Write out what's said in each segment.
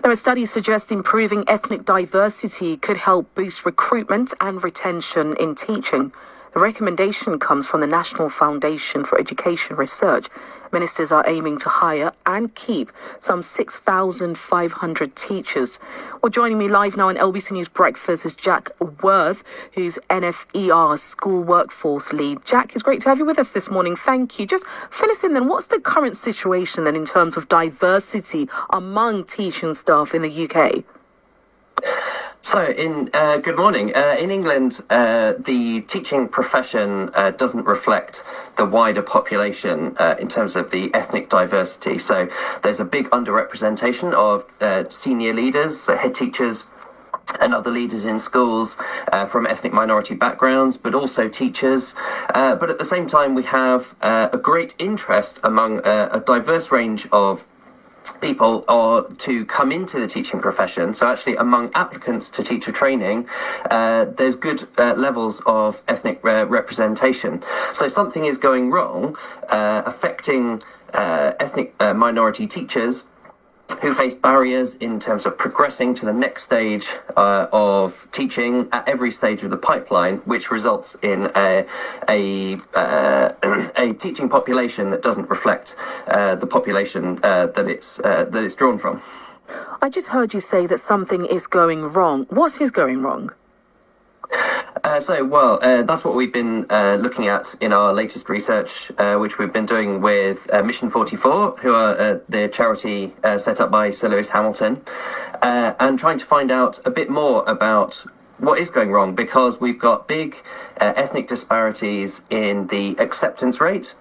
Now, a study suggests improving ethnic diversity could help boost recruitment and retention in teaching. The recommendation comes from the National Foundation for Education Research. Ministers are aiming to hire and keep some 6,500 teachers. Well, joining me live now on LBC News Breakfast is Jack Worth, who's NFER School Workforce Lead. Jack, it's great to have you with us this morning. Thank you. Just fill us in then. What's the current situation then in terms of diversity among teaching staff in the UK? So, good morning. In England, the teaching profession doesn't reflect the wider population in terms of the ethnic diversity. So there's a big underrepresentation of senior leaders, so head teachers and other leaders in schools from ethnic minority backgrounds, but also teachers. But at the same time, we have a great interest among a diverse range of people to come into the teaching profession. So actually among applicants to teacher training, there's good levels of ethnic representation. So something is going wrong, affecting ethnic minority teachers who face barriers in terms of progressing to the next stage of teaching at every stage of the pipeline, which results in a teaching population that doesn't reflect the population that it's drawn from. I just heard you say that something is going wrong. What is going wrong? That's what we've been looking at in our latest research, which we've been doing with Mission 44, who are the charity set up by Sir Lewis Hamilton, and trying to find out a bit more about what is going wrong, because we've got big ethnic disparities in the acceptance rate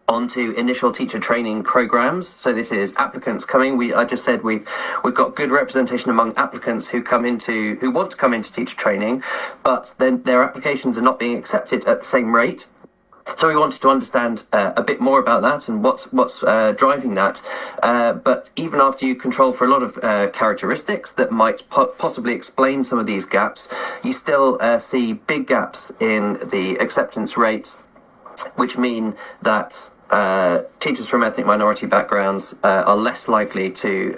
onto initial teacher training programs. So this is applicants coming. I just said we've got good representation among applicants who want to come into teacher training, but then their applications are not being accepted at the same rate. So we wanted to understand a bit more about that and what's driving that. But even after you control for a lot of characteristics that might possibly explain some of these gaps, you still see big gaps in the acceptance rate, which mean that teachers from ethnic minority backgrounds are less likely to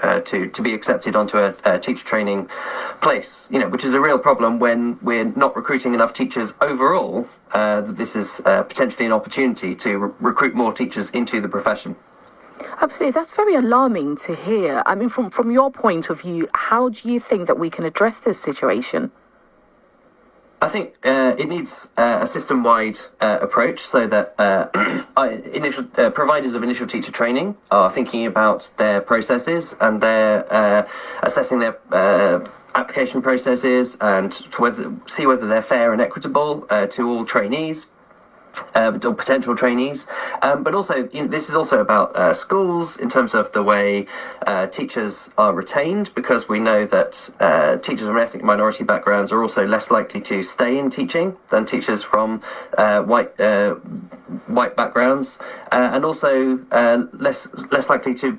be accepted onto a teacher training place, which is a real problem when we're not recruiting enough teachers overall. This is potentially an opportunity to recruit more teachers into the profession. Absolutely. That's very alarming to hear. I mean, from your point of view, how do you think that we can address this situation? I think it needs a system-wide approach, so that providers of initial teacher training are thinking about their processes and their assessing their application processes, and see whether they're fair and equitable to all trainees. Or potential trainees, but also this is also about schools in terms of the way teachers are retained, because we know that teachers from ethnic minority backgrounds are also less likely to stay in teaching than teachers from white backgrounds, and also less likely to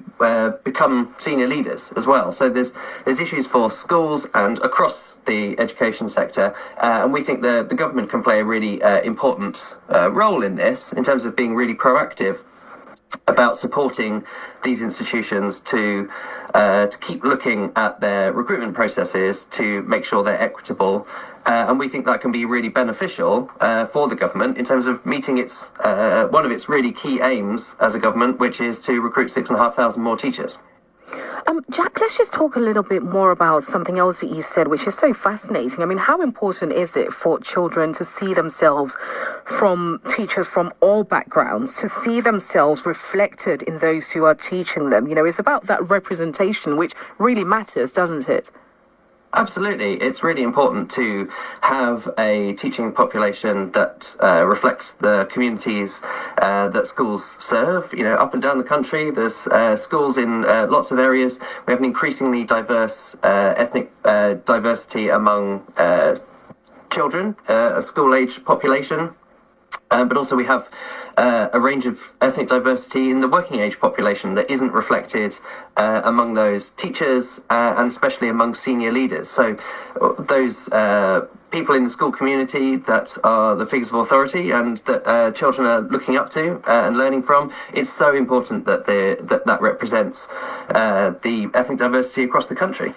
become senior leaders as well. So there's issues for schools and across the education sector, and we think the government can play a really important role in this, in terms of being really proactive about supporting these institutions to keep looking at their recruitment processes to make sure they're equitable, and we think that can be really beneficial for the government in terms of meeting its one of its really key aims as a government, which is to recruit 6,500 more teachers. Jack, let's just talk a little bit more about something else that you said, which is so fascinating. I mean, how important is it for children to see themselves from teachers from all backgrounds, to see themselves reflected in those who are teaching them? It's about that representation, which really matters, doesn't it? Absolutely. It's really important to have a teaching population that reflects the communities that schools serve. Up and down the country, there's schools in lots of areas. We have an increasingly diverse ethnic diversity among children, a school-age population. But also we have a range of ethnic diversity in the working age population that isn't reflected among those teachers and especially among senior leaders. So those people in the school community that are the figures of authority and that children are looking up to and learning from. It's so important that that represents the ethnic diversity across the country.